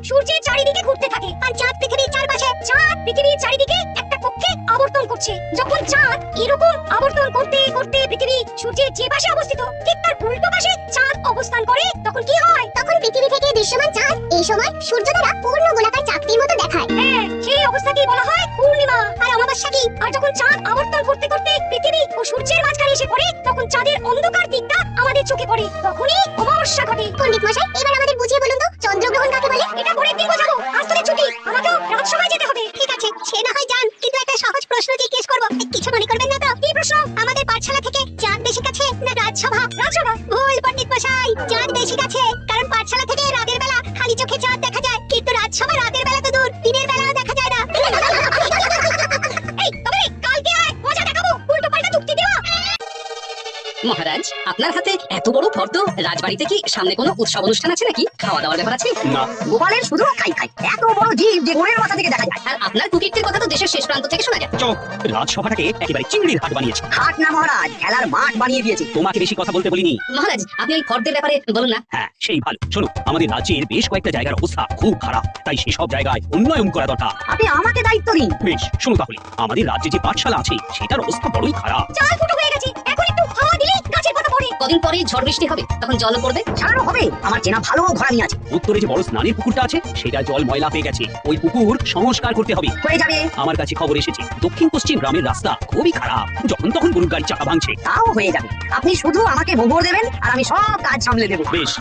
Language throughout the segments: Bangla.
সূর্যের চারিদিকে ঘুরতে থাকে আর চাঁদ পৃথিবীর চারপাশে। চাঁদ পৃথিবীর চারিদিকে একটা কক্ষে আবর্তন করছে। যখন চাঁদ এরকম আবর্তন করতে করতে পৃথিবী সূর্যের যে পাশে অবস্থিত ঠিক তার উল্টো পাশে চাঁদ অবস্থান করে, তখন কি হয়? তখন পৃথিবী থেকে দৃশ্যমান চাঁদ এই সময় সূর্য দ্বারা পূর্ণ গোলাকার চাকতির মতো দেখায়। হ্যাঁ, সেই অবস্থাকেই বলা হয় পূর্ণিমা। আর অমাবস্যা কি? আর যখন চাঁদ আবর্তন করতে করতে পৃথিবী ও সূর্যের মাঝখানে এসে পড়ে, তখন চাঁদের অন্ধকার দিকটা আমাদের চোখে পড়ে, তখনই অমাবস্যা ঘটে। পণ্ডিত মশাই, এবার আমাদের বুঝিয়ে বলুন তো চন্দ্রগ্রহণ কাকে বলে? এটা পরের দিন বোঝাবো, আজ তোদের ছুটি, আমাকেও রাজসভায় যেতে হবে। ঠিক আছে, সে না হয় যান, কিন্তু একটা সহজ প্রশ্ন জিজ্ঞেস করব, কিছু মনে করবেন না তো? কি প্রশ্ন? আমাদের পাঠশালা থেকে চাঁদ বেশি কাছে না রাজসভা? রাজসভা। ভুল পণ্ডিত মশাই, চাঁদ বেশি কাছে, কারণ পাঠশালা থেকে রাতের বেলা খালি চোখে চাঁদ দেখা যায়, কিন্তু রাজসভা রাতের বেলা তো দূর, দিনের বেলাও দেখা যায় না। এই তবে কালকে আয়, মজা দেখাবো, উল্টো পাল্টা যুক্তি দেওয়া। মহারাজ, আপনার হাতে এত বড় ফর্দ, রাজবাড়িতে কি সামনে কোনো উৎসব অনুষ্ঠান আছে নাকি? খাওয়া দাওয়ার ব্যাপার আছে? না, গোপালের শুধু খাই খাই, এত বড় জীব যে গোড়ের মাথা থেকে দেখা যায়। আর আপনার কুকীর্তির কথা তো দেশের শেষ প্রান্ত থেকে শোনা যায়। চোখ, রাজসভাটাকে একেবারে চিংড়ির হাট বানিয়েছে। হাট না মহারাজ, খেলার মাঠ বানিয়ে দিয়েছে। তোমাকে বেশি কথা বলতে বলিনি। মহারাজ, আপনি ওই ফর্দের ব্যাপারে বলুন না। হ্যাঁ, সেই ভালো। শোনো, আমাদের রাজ্যের বেশ কয়েকটা জায়গার অবস্থা খুব খারাপ, তাই সেসব জায়গায় উন্নয়ন করা দরকার। আপনি আমাকে দায়িত্ব দিন। বেশ, শোনো তাহলে, আমাদের রাজ্যে যে পাঠশালা আছে সেটার অবস্থা বড়ই খারাপ। চাল ফুটো হয়ে গেছে, এখন একটু হাওয়া দিলেই গাছের পাতা পড়ে। কদিন পরে ঝড় বৃষ্টি হবে, তখন জল পড়বে, ছাড়ানো হবে। আমার চেনা ভালো ঘোড়ানি আছে। উত্তরে যে বড় স্নানের পুকুরটা আছে সেটা জল ময়লা হয়ে গেছে, ওই পুকুর সংস্কার করতে হবে। হয়ে যাবে। আমার কাছে খবর এসেছে দক্ষিণ পশ্চিম গ্রামের রাস্তা খুবই খারাপ, যখন তখন গরুর গাড়ি চাকা ভাঙছে। তাও হয়ে যাবে। আপনি শুধু আমাকে মোহর দেবেন আর আমি সব কাজ সামলে দেবো। বেশ।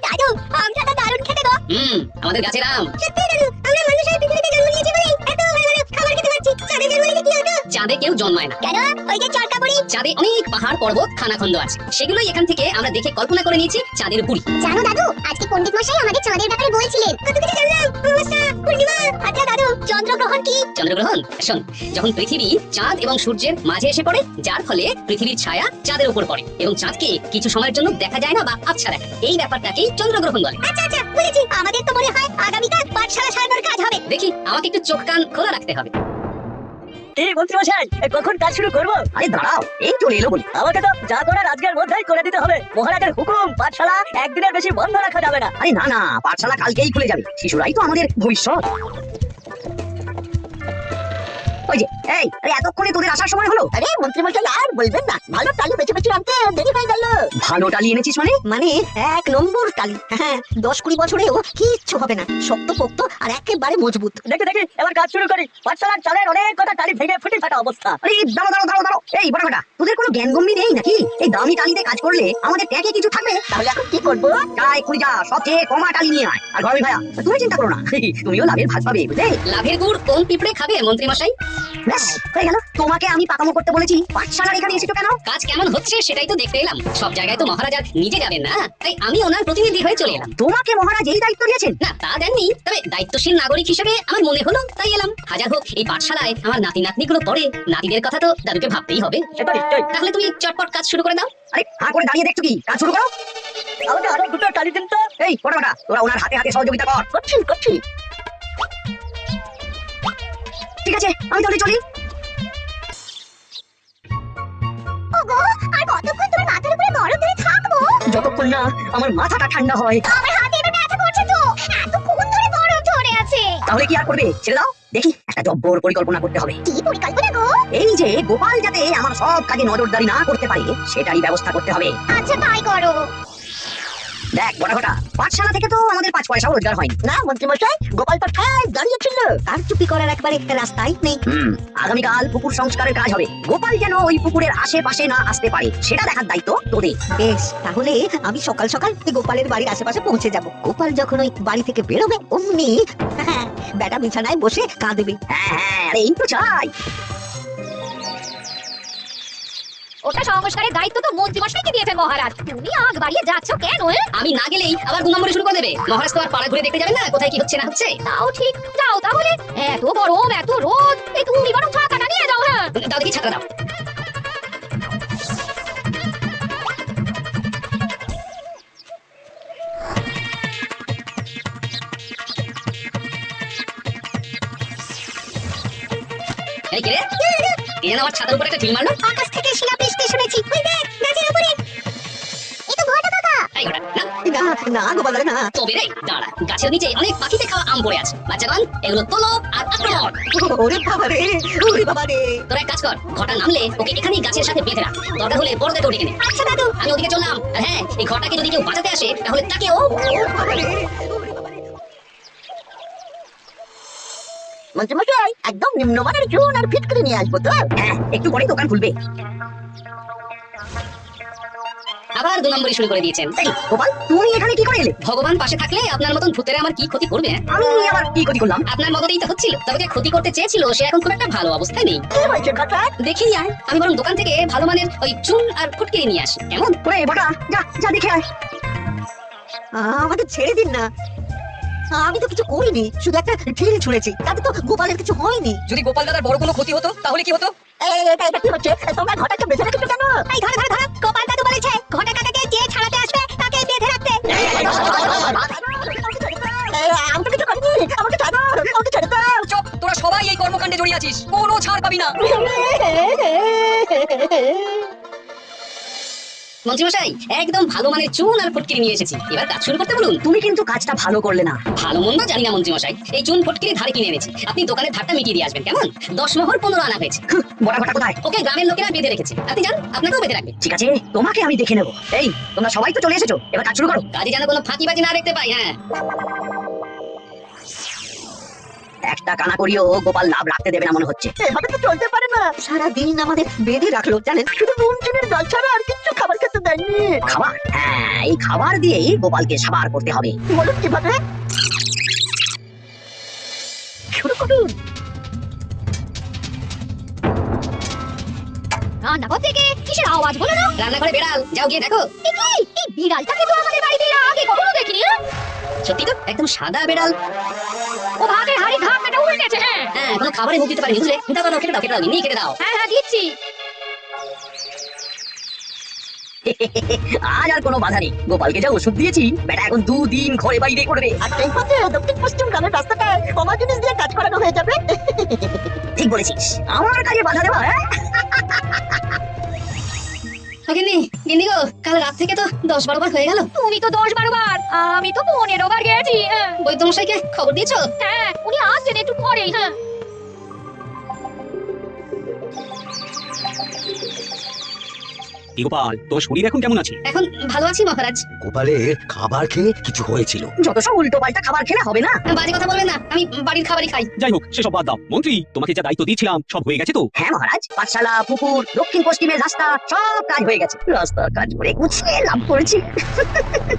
দাদু, আমটা তো দারুণ খেতে গো। আমাদের গাছের আম। সত্যি দাদু, আমরা মানুষের পৃথিবীতে জন্ম নিয়েছি বলেই এত ভালো ভালো খাবার খেতে পারছি। চাঁদে জন্ম নিলে কি হতো? চাঁদে কেউ জন্মায় না। কেন? ওই যে চরকা বুড়ি। চাঁদে অনেক পাহাড় পর্বত খানাখন্দ আছে, সেগুলোই এখান থেকে আমরা দেখে কল্পনা করে নিয়েছি চাঁদের বুড়ি। জানো দাদু, আজকে পণ্ডিত মশাই আমাদের চাঁদের ব্যাপারে বলছিলেন। কত কিছু জানলাম। অমাবস্যা, পূর্ণিমা। আচ্ছা দাদু, চন্দ্রগ্রহণ কি? চন্দ্রগ্রহণ শোন, যখন পৃথিবী চাঁদ এবং সূর্যের মাঝে এসে পড়ে, যার ফলে পৃথিবীর ছায়া চাঁদের উপর পড়ে এবং চাঁদকে কিছু সময়ের জন্য দেখা যায় না বা আবছা দেখায়, এই ব্যাপারটাকেই চন্দ্রগ্রহণ বলে। আচ্ছা আচ্ছা, বুঝেছি। আমাদের তো মনে হয় আগামীকাল পাঠশালা সারানোর কাজ হবে। দেখি, আমাকে একটু চোখ কান খোলা রাখতে হবে। এই মন্ত্রী মশাই, কখন কাজ শুরু করবো? আরে দাঁড়াও, এই চলে এলো বলি। আমাকে তো যা করার আজকের মধ্যেই করে দিতে হবে। মহারাজের হুকুম, পাঠশালা একদিনের বেশি বন্ধ রাখা যাবে না। আরে না না, পাঠশালা কালকেই খুলে যাবে, শিশুরাই তো আমাদের ভবিষ্যৎ। ওই যে, এই, আরে এতক্ষণে তোদের আসার সময় হলো? আরে মন্ত্রী মশাই, আর বলবেন না, ভালো টালি বেছে বেছে আনতে দেরি হয়ে গেল। ভালো টালি এনেছিস মানে? মানে 1 নম্বর টালি। হ্যাঁ, 10-20 বছরেও কিচ্ছু হবে না, শক্ত পোক্ত আর একেবারে মজবুত। দেখি দেখি, এবার কাজ শুরু করি। পাঠশালার চালের অনেক কটা টালি ভেঙে ফুটে ফাটা অবস্থা। আরে দাঁড়াও দাঁড়াও দাঁড়াও দাঁড়াও, এই বড় বেটা, তোদের কোনো জ্ঞান গম্ভীর নেই নাকি? এই দামি টালিতে কাজ করলে আমাদের ট্যাগে কিছু থাকবে? তাহলে এখন কি করবো? তাই খুঁড়ি যা, সবচেয়ে কমা টালি নিয়ে আয়। আর গরমি ভাইয়া, তুমি চিন্তা করো না, তুমিও লাভের ভাগ পাবে, বুঝলে? লাভের গুড় কোন পিঁপড়ে খাবে মন্ত্রী মশাই? ব্যাস হয়ে গেল। তোমাকে আমি পাকামো করতে বলেছি, পাঠশালার এখানে এসেছো কেন? কাজ কেমন হচ্ছে সেটাই তো দেখতে এলাম। সব জায়গায় তো মহারাজ আর নিজে যাবেন না, তাই আমি ওনার প্রতিনিধি হয়ে চলে এলাম। তোমাকে মহারাজ এই দায়িত্ব দিয়েছেন? না, তা দেননি, তবে দায়িত্বশীল নাগরিক হিসেবে আমার মনে হলো তাই এলাম। হাজার হোক, এই পাঠশালায় আমার নাতি নাতনিগুলো পড়ে, নাতিদের কথা তো দাদুকে ভাবতেই হবে। সেটা নিশ্চয়ই। তাহলে তুমি চটপট কাজ শুরু করে দাও। আরে হা করে দাঁড়িয়ে দেখছো কি? কাজ শুরু করো। আমাকে আরো 2টো টালি দিন তো। এই বড় বেটা, তোরা ওনার হাতে হাতে সহযোগিতা কর। করছি করছি। ঠিক আছে, আমি তাহলে চলি। ওগো, আর কতক্ষণ তোমার মাথার উপরে বরফ ধরে থাকবো? যতক্ষণ না আমার মাথাটা ঠান্ডা হয়। আমার হাতে এবার ব্যথা করছে তো, এতক্ষণ ধরে বরফ ধরে আছে। তাহলে কি আর করবে? ছেড়ে দাও। দেখি, একটা জব্বর পরিকল্পনা করতে হবে। কি পরিকল্পনা গো? এই যে গোপাল যাতে আমার সব কাজে নজরদারি না করতে পারে, সেটারই ব্যবস্থা করতে হবে। আচ্ছা তাই করো। দেখ বড় ঘটা, পাঠশালা থেকে তো আমাদের 5 পয়সাও রোজগার হয় না মন্ত্রী মশাই, গোপাল তো ঠায় দাঁড়িয়ে ছিল, তার চুপি করার একবারে রাস্তাই নেই। আগামীকাল পুকুর সংস্কারের কাজ হবে। গোপাল যেন ওই পুকুরের আশেপাশে না আসতে পারে, সেটা দেখার দায়িত্ব তোদের। বেশ, তাহলে আমি সকাল সকাল গোপালের বাড়ির আশেপাশে পৌঁছে যাব। গোপাল যখন ওই বাড়ি থেকে বেরোবে অমনি বেটা বিছানায় বসে কাঁদবে। হ্যাঁ হ্যাঁ, আরে এই তো চাই। ওটা সংস্কারের দায়িত্ব তো মন্ত্রী মশাইকে দিয়েছেন মহারাজ, তুমি আগ বাড়িয়ে যাচ্ছ কেন? আমি না গেলেই আবার 2 নম্বরে শুরু করে দেবে। মহারাজ তো আর পাড়া ঘুরে দেখতে যাবেন না কোথায় কি হচ্ছে না হচ্ছে। তাও ঠিক, যাও তাহলে। এত গরম, এত রোদ, এই তুমি বরং ছাতাটা নিয়ে যাও। হ্যাঁ, দাও দেখি ছাতা দাও। এই কে রে? এই যেন আমার ছাতার উপরে একটা ঢিল মারলো। আকাশ থেকে শিলা বৃষ্টি শুনেছি। ওই দেখ, গাছের উপরে। এ তো ঘটা কাকা। এই ঘটা, না না না গোপাল দাদা না। তবে রে দাঁড়া, গাছের নিচে অনেক পাখিতে খাওয়া আম পড়ে আছে। বাচ্চাগণ, এগুলো তোলো আর আক্রমণ। ওরে বাবা রে, ওরে বাবা রে। তোরা এক কাজ কর, ঘটা নামলে ওকে এখানেই গাছের সাথে বেঁধে রাখ। দরকার হলে বড়দেরকেও ডেকে নে। আচ্ছা দাদু। আমি ওদিকে চললাম। আর হ্যাঁ, এই ঘটাকে যদি কেউ বাঁচাতে আসে তাহলে তাকেও। মন্ত্রীমশাই একদম নিম্নমানের চুন আর ফিটকিরি নিয়ে আসবো তো। হ্যাঁ, একটু পরে দোকান খুলবে। আবার 2 নম্বরই শুরু করে দিয়েছেন। এই গোপাল, তুমি এখানে কি করে এলে? ভগবান পাশে থাকলে আপনার মতন ভূতেরা আমার কি ক্ষতি করবে? আমি আবার কি ক্ষতি করলাম? আপনার মদতেই তো হচ্ছিল। তবে যে ক্ষতি করতে চেয়েছিল সে এখন খুব একটা ভালো অবস্থায় নেই। কি হয়েছে কথা? দেখেই আয়, আমি বরং দোকান থেকে ভালো মানের ওই চুন আর ফুটকিরি নিয়ে আসি, কেমন? ওরে বটা, যা যা দেখে আয়। আমাকে ছেড়ে দিন না, আমি তো কিছু করিনি, শুধু একটা ঢিল ছুঁড়েছি, তাতে তো গোপালের কিছু হয়নি। যদি গোপাল দাদার বড় কোনো ক্ষতি হতো তাহলে কি হতো? এটা কি হচ্ছে? তোমরা ঘটাকে বেঁধে রেখেছো কেন? এই ধরো ধরো ধরো, গোপাল দাদু বলেছে ঘটা কাকাকে যে ছাড়াতে আসবে তাকে বেঁধে রাখতে। আমি তো কিছু করিনি, আমাকে ছাড়ো, আমাকে ছেড়ে দাও। চুপ, তোরা সবাই এই কর্মকাণ্ডে জড়িয়ে আছিস, কোনো ছাড় পাবি না। মন্ত্রীমশাই, একদম ভালো মানের চুন আর ফুটকিরি নিয়ে এসেছি, এবার কাজ শুরু করতে বলুন। তুমি কিন্তু কাজটা ভালো করলে না। ভালো মন্দ জানি না মন্ত্রীমশাই, এই চুন ফুটকিরি ধারে কিনে এনেছি, আপনি দোকানের ধারটা মিটিয়ে দিয়ে আসবেন, কেমন? 10 মোহর 15 আনা হয়েছে। বড় ঘটা কোথায়? ওকে গ্রামের লোকেরা বেঁধে রেখেছে, আপনি যান, আপনাকেও বেঁধে রাখবে। ঠিক আছে, তোমাকে আমি দেখে নেবো। এই তোমরা সবাই তো চলে এসেছো, এবার কাজ শুরু করো। কাজে যেন কোনো ফাঁকিবাজি না দেখতে পাই। হ্যাঁ, একটা কানা করিও গোপাল লাভ রাখতে দেবে না মনে হচ্ছে। এভাবে তো চলতে পারে না, সারা দিন আমাদের বেঁধে রাখলো জানেন, শুধু নুন চিনির জল ছাড়া আর কিছু খাবার খেতে দেয়নি। খাবার? হ্যাঁ, এই খাবার দিয়েই গোপালকে সাবার করতে হবে। বলুন কিভাবে? শুরু করুন। রান্নাঘর থেকে কিসের আওয়াজ বলো না? রান্নাঘরে বেড়াল, যাও গিয়ে দেখো। এ কি? এই বিড়ালটাকে তো আমাদের বাড়িতে এর আগে কখনো দেখিনি। হ্যাঁ? সত্যি তো, একদম সাদা বেড়াল। ও ভাতের হাড়ি ধাপ মেটে উল্টেছে। হ্যাঁ হ্যাঁ, কোনো খাবারে মুখ দিতে পারেনি, বুঝলে? দাও দাও, কেটে দাও, কেটে দাও, নিয়ে কেটে দাও। হ্যাঁ হ্যাঁ দিচ্ছি। আজ আর কোনো বাধা নেই, গোপালকে যা ওষুধ দিয়েছি বেটা এখন 2 দিন ঘরে বাইরে করবে। আর এই পথে দক্ষিণ পশ্চিম গ্রামের রাস্তাটা কমা জিনিস দিয়ে কাজ করানো হয়ে যাবে। ঠিক বলেছিস, আমার কাজে বাধা দেওয়া। গিন্নি, গিন্নি গো, কাল রাত থেকে তো 10-12 বার হয়ে গেল। তুমি তো 10-12 বার, আমি তো 15 বার গেছি। হ্যাঁ বৈদ্যমশাইকে খবর দিয়েছো? হ্যাঁ, উনি আসছেন একটু পরেই। হ্যাঁ কি গোপাল, তোর শরীর এখন কেমন আছে? এখন ভালো আছি মহারাজ। গোপালের খাবার খেয়ে কিছু হয়েছিল। যত সব উল্টো পাল্টা খাবার খেলে হবে না। বাজে কথা বলবেন না, আমি বাড়ির খাবারই খাই। যাই হোক, সেসব বাদ দাও। মন্ত্রী, তোমাকে যা দায়িত্ব দিয়েছিলাম সব হয়ে গেছে তো? হ্যাঁ মহারাজ, পাঠশালা, পুকুর, দক্ষিণ পশ্চিমের রাস্তা সব কাজ হয়ে গেছে। রাস্তার কাজ করে গুছিয়ে লাভ করেছি।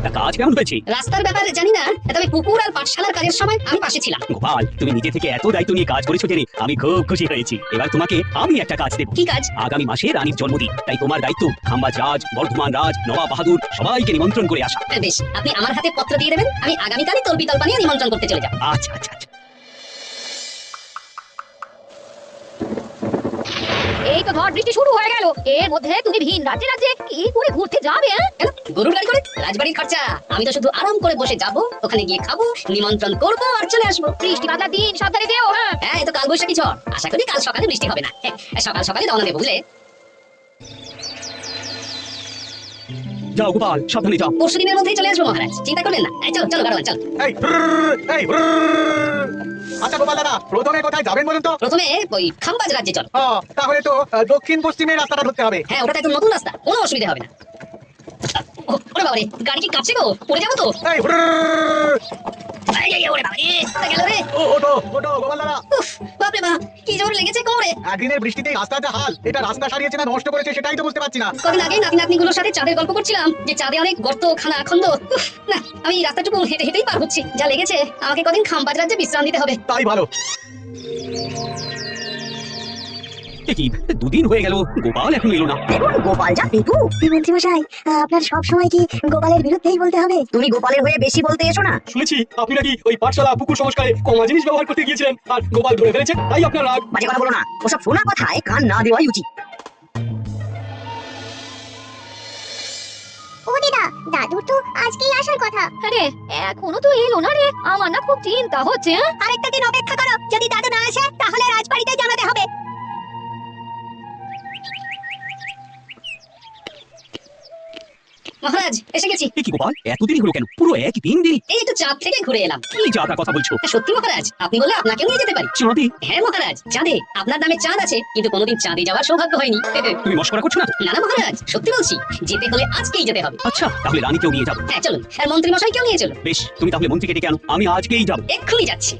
তা কাজ কেমন হয়েছে? রাস্তার ব্যাপারে জানি না, তবে পুকুর আর পাঠশালার কাজের সময় আমি পাশে ছিলাম। গোপাল, তুমি নিজে থেকে এত দায়িত্ব নিয়ে কাজ করেছো জেনে আমি খুব খুশি হয়েছি। এবার তোমাকে আমি একটা কাজ দেব। কি কাজ? আগামী মাসে রানীর জন্মদিন, তাই তোমার দায়িত্ব খাম্বাজ রাজ, বর্ধমান রাজ, নবাব বাহাদুর সবাইকে নিমন্ত্রণ করে আসা। বেশ, আপনি আমার হাতে পত্র দিয়ে দেবেন, আমি আগামীকালই তলবি তলপা নিয়ে নিমন্ত্রণ করতে চলে যাব। আচ্ছা আচ্ছা আচ্ছা। এই তো ঝড় বৃষ্টি শুরু হয়ে গেল, এর মধ্যে তুমি ভিন রাজ্যে রাজ্যে কি করে ঘুরতে যাবে? হ্যাঁ কেন? গরুর গাড়ি করে রাজবাড়ির খরচা, আমি তো শুধু আরাম করে বসে যাব, ওখানে গিয়ে খাবো, নিমন্ত্রণ করবো আর চলে আসবো। বৃষ্টি বাদলার দিন সাবধানে যেও। হ্যাঁ হ্যাঁ, এই তো কাল বৈশাখী ঝড়, আশা করি কাল সকালে বৃষ্টি হবে না। হ্যাঁ, সকাল সকালে রওনা দেবো, বুঝলে? যাও গোপাল, সাবধানে যাও। পরশু দিনের মধ্যেই চলে আসবো মহারাজ, চিন্তা করবেন না। চলো চলো গাড়োয়ান, চল। আচ্ছা গোপাল দাদা, প্রথমে কোথায় যাবেন বলুন তো? প্রথমে ওই খাম্বাজ রাজ্যে চল। তাহলে তো দক্ষিণ পশ্চিমের রাস্তাটা ধরতে হবে। হ্যাঁ, ওটা তো একদম নতুন রাস্তা, কোনো অসুবিধা হবে না। ওরে বাবারে, গাড়ি কি কাঁপছে গো, পড়ে যাবো তো। এই, ওরে বাবারে, গেল রে। ওটো ওটো গোপাল দাদা, উফ, বাপরে বাপ, কি জোর লেগেছে কোমরে। একদিনের বৃষ্টিতে রাস্তার যা হাল, এটা রাস্তা সারিয়েছে না নষ্ট করেছে সেটাই তো বুঝতে পারছি না। কদিন আগে নাতি নাতনিগুলোর সাথে চাঁদের গল্প করছিলাম, যে চাঁদে অনেক গর্ত খানা খন্দ। উফ, না, আমি এই রাস্তাটুকু হেঁটে হেঁটেই পার হচ্ছি, যা লেগেছে আমাকে কদিন খাম্বাজ রাজ্যে বিশ্রাম দিতে হবে। তাই ভালো। এ কি, 2 দিন হয়ে গেল, গোপাল এখন এলো না। দেখুন গোপাল যা পেটু। মন্ত্রীমশাই, আপনার সব সময় কি গোপালের বিরুদ্ধেই বলতে হবে? তুমি গোপালের হয়ে বেশি বলতে এসো না। শুনেছি আপনি নাকি ওই পাঠশালা পুকুর সংস্কারে কমা জিনিস ব্যবহার করতে গিয়েছিলেন, আর গোপাল ধরে ফেলেছে, তাই আপনার রাগ। বাজে কথা বলো না, ওসব শোনা কথায় কান না দেওয়াই উচিত। ও দিদা, দাদুর তো আজকেই আসার কথা। আরে এখনো তো এলো না রে, আমার না খুব চিন্তা হচ্ছে। আরেকটা দিন অপেক্ষা করো, যদি দাদু না আসে তাহলে রাজবাড়িতে জানাতে হবে। মহারাজ এসে গেছি। এ কি গোপাল, এত দেরি হলো কেন? পুরো একই দিন দেরি। এই একটু চাঁদ থেকে ঘুরে এলাম। কি যা তা কথা বলছো? সত্যি মহারাজ, আপনি বলে আপনাকেও নিয়ে যেতে পারি। চাঁদে? হ্যাঁ মহারাজ, চাঁদে। আপনার নামে চাঁদ আছে, কিন্তু কোনোদিন চাঁদে যাওয়ার সৌভাগ্য হয়নি। তুমি মস্করা করছো না তো? না না মহারাজ, সত্যি বলছি, যেতে হলে আজকেই যেতে হবে। আচ্ছা, তাহলে রানীকেও নিয়ে যাবো। হ্যাঁ চলুন, আর মন্ত্রী মশাইকেও নিয়ে চলুন। বেশ, তুমি তাহলে মন্ত্রীকে ডেকে আনো, আমি আজকেই যাবো। এক্ষুনি যাচ্ছি।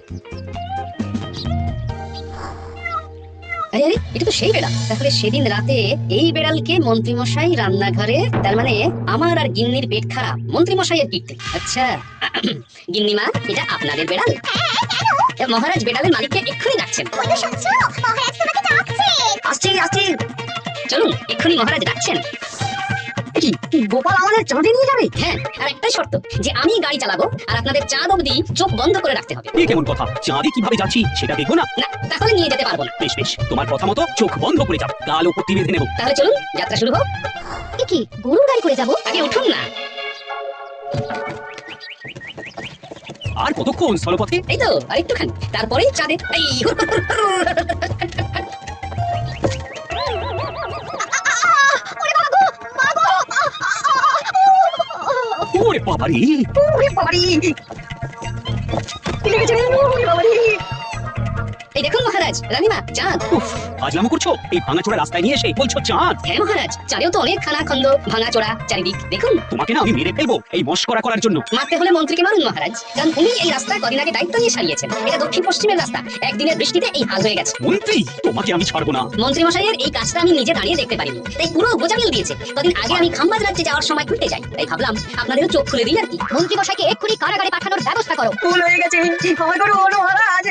আরে আরে, এটা তো সেই বেড়াল। তাহলে সেদিন রাতে এই বেড়ালকে মন্ত্রী মশাই রান্নাঘরে, তার মানে আমার আর গিন্নির পেট খারাপ মন্ত্রী মশাইয়ের পিঠতে। আচ্ছা গিন্নিমা, এটা আপনাদের বেড়াল? মহারাজ বেড়ালের মালিককে এক্ষুনি ডাকছেন। ওই তো শুনছো, মহারাজ তোমাকে ডাকছে। আসছি আসছি। চলুন, এক্ষুনি মহারাজ ডাকছেন। কি গোপাল আমাদের চাঁদে নিয়ে যাবে? হ্যাঁ, আর একটাই শর্ত, যে আমি গাড়ি চালাবো আর আপনাদের চাঁদ অবধি চোখ বন্ধ করে রাখতে হবে। এ কেমন কথা? চাঁদে কিভাবে যাচ্ছি সেটা দেখবো না? না, তাহলে নিয়ে যেতে পারবো না। বেশ বেশ, তোমার কথা মতো চোখ বন্ধ করে যাও, গাল ও পট্টি বেঁধে নেবো। তাহলে চলুন, যাত্রা শুরু হোক। এ কি গরুর গাড়ি করে যাবো? আগে উঠুন না। আর কতক্ষণ স্থলপথে? এই তো আর একটুখানি, তারপরেই চাঁদে। এই হুর হুর হুর হুর। ওরে বাবারে! ওরে বাবারি, কি লেগেছে রে? ওরে বাবারি। এই দেখুন মহারাজ, রানীমা, চাঁদ। উফ, আজলামো করছো? এই ভাঙাচোরা রাস্তায় নিয়ে এসে বলছো চাঁদ? হ্যাঁ মহারাজ, চাঁদেও তো অনেক খানা খন্দ, ভাঙা চোরা চারিদিক। দেখুন, তোমাকে না আমি মেরে ফেলবো এই মস্করা করার জন্য। মারতে হলে মন্ত্রীকে মারুন মহারাজ, কারণ উনি এই রাস্তা কদিন আগে দায়িত্ব নিয়ে সারিয়েছেন। এটা দক্ষিণ পশ্চিমের রাস্তা, একদিনের বৃষ্টিতে এই হাল হয়ে গেছে। মন্ত্রী, তোমাকে আমি ছাড়বো না। মন্ত্রী মশাইয়ের এই কাজটা আমি নিজে দাঁড়িয়ে দেখতে পারিনি, তাই পুরো গোজামিল দিয়েছে। কদিন আগে আমি খাম্বাজ রাজ্যে যাওয়ার সময় উল্টে যাই, তাই ভাবলাম আপনাদেরও চোখ খুলে দিই আর কি। মন্ত্রী মশাইকে এক্ষুনি কারাগারে পাঠানোর ব্যবস্থা করো। ভুল হয়ে গেছে, ক্ষমা করুন মহারাজ।